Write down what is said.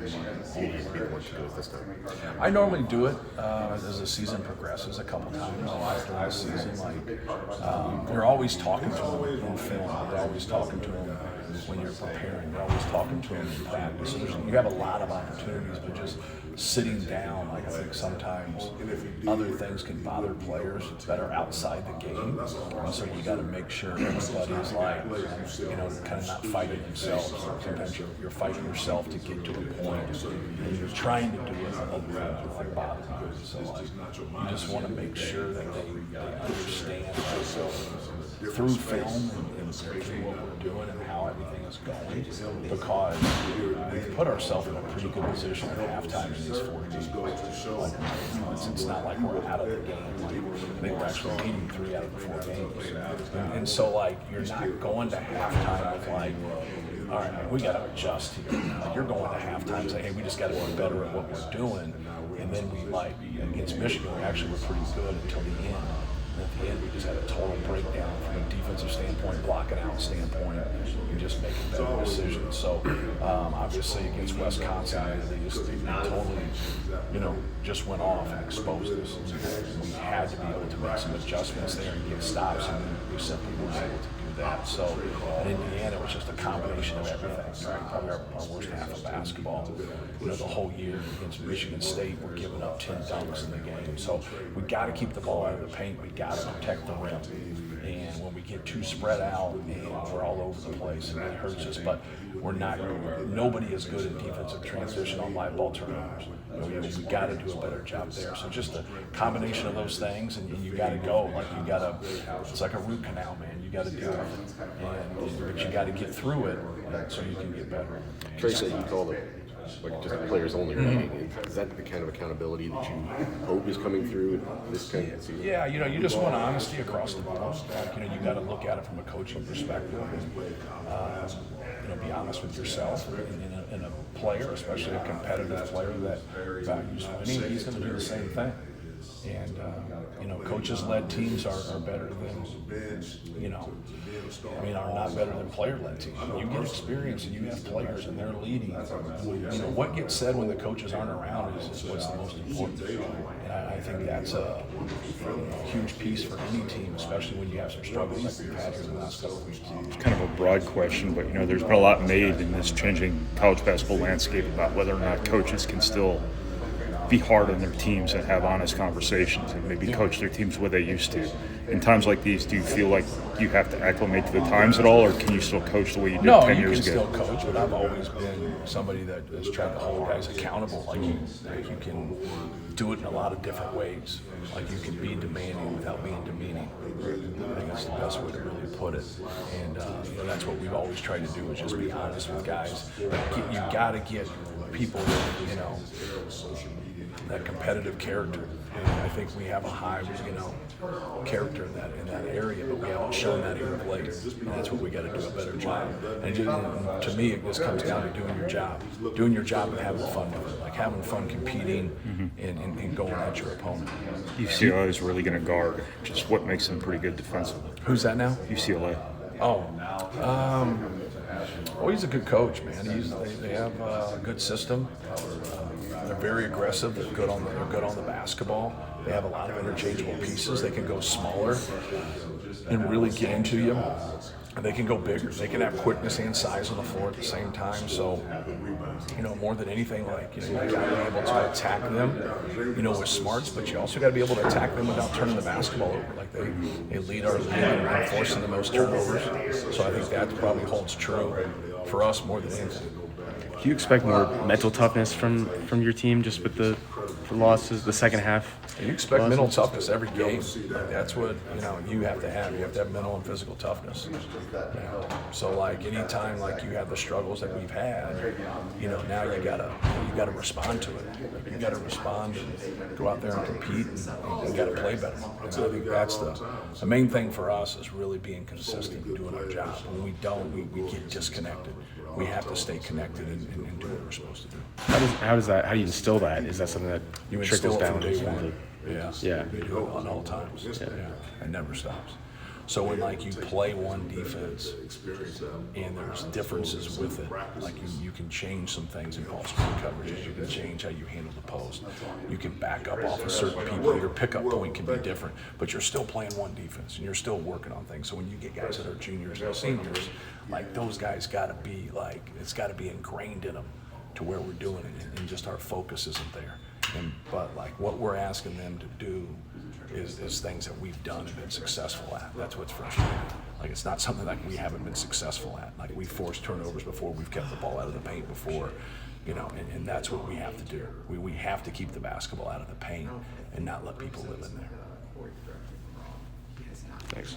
you need to be the one to do it this time? I normally do it as the season progresses a couple times during the season. You're always talking to them in film. You're always talking to them when you're preparing. You're always talking to them in practice. You have a lot of opportunities, but just sitting down, I think sometimes other things can bother players that are outside the game. And so you got to make sure everybody's kind of not fighting themselves. Sometimes you're fighting yourself to get to a point, and you're trying to do it, but other things are bothering you. So you just want to make sure that they understand through film and through what we're doing and how everything is going, because we've put ourselves in a pretty good position at halftime in these 4 games. It's not like we're out of the game. I think we're actually leading 3 out of the 4 games. And so you're not going to halftime with all right, we got to adjust here. You're going to halftime and say, hey, we just got to be better at what we're doing. And then against Michigan, we actually were pretty good until the end. And at the end, we just had a total breakdown from a defensive standpoint, blocking out standpoint, and just making better decisions. So obviously against Wisconsin, they totally, just went off and exposed us. And we had to be able to make some adjustments there and get stops, and we simply weren't able to do that. So in Indiana, it was just a combination of everything. Right? Probably our worst half of basketball. The whole year against Michigan State, we're giving up 10 dunks in the game. So we got to keep the ball out of the paint. We got to protect the rim. And when we get too spread out, and we're all over the place, and it hurts us. But we're not. Nobody is good at defensive transition on live ball turnovers. We got to do a better job there. So just a combination of those things, and you got to go. It's like a root canal, man. You got to deal with it, but you got to get through it so you can get better. Tracy, you called it just a players only meeting. Is that the kind of accountability that you hope is coming through this kind of season? Yeah, you just want honesty across the board. You got to look at it from a coaching perspective, and be honest with yourself. And a player, especially a competitive player that values winning, he's going to do the same thing. And coaches-led teams are better than, are not better than player-led teams. You get experience and you have players and they're leading. What gets said when the coaches aren't around is what's the most important. And I think that's a huge piece for any team, especially when you have some struggles like we've had here in the last couple of weeks. It's kind of a broad question, but there's been a lot made in this changing college basketball landscape about whether or not coaches can still be hard on their teams and have honest conversations and maybe coach their teams the way they used to. In times like these, do you feel like you have to acclimate to the times at all, or can you still coach the way you did 10 years ago? No, you can still coach, but I've always been somebody that has tried to hold guys accountable. You can do it in a lot of different ways. You can be demanding without being demeaning. I think that's the best way to really put it. And that's what we've always tried to do, is just be honest with guys. You got to get people that competitive character. And I think we have a high, character in that area, but we haven't shown that here of late. And that's what we got to do a better job. And to me, it just comes down to doing your job and having fun with it, having fun competing and going at your opponent. UCLA is really going to guard. Just what makes them pretty good defensively? Who's that now? UCLA. He's a good coach, man. They have a good system. They're very aggressive. They're good on the basketball. They have a lot of interchangeable pieces. They can go smaller and really get into you. And they can go bigger. They can have quickness and size on the floor at the same time. So, more than anything, you got to be able to attack them, with smarts, but you also got to be able to attack them without turning the basketball over. They lead our league in forcing the most turnovers. So I think that probably holds true for us more than anything. Do you expect more mental toughness from your team just with the losses, the second half? You expect mental toughness every game. That's what you have to have. You have to have mental and physical toughness. So anytime you have the struggles that we've had, now you gotta respond to it. You gotta respond and go out there and compete, and you gotta play better. And I think that's the main thing for us, is really being consistent and doing our job. When we don't, we get disconnected. We have to stay connected and do what we're supposed to do. How do you instill that? Is that something that trickles down from day one? Yeah. Yeah. We do it on all times. Yeah. It never stops. So when like you play one defense and there's differences with it, like you can change some things in ball screen coverages, you can change how you handle the post, you can back up off of certain people, your pickup point can be different, but you're still playing one defense and you're still working on things. So when you get guys that are juniors and seniors, like those guys gotta be like, it's gotta be ingrained in them to where we're doing it, and just our focus isn't there. But like what we're asking them to do is things that we've done and been successful at. That's what's frustrating. Like it's not something like we haven't been successful at. Like we've forced turnovers before, we've kept the ball out of the paint before, you know, and that's what we have to do. We have to keep the basketball out of the paint and not let people live in there. Thanks.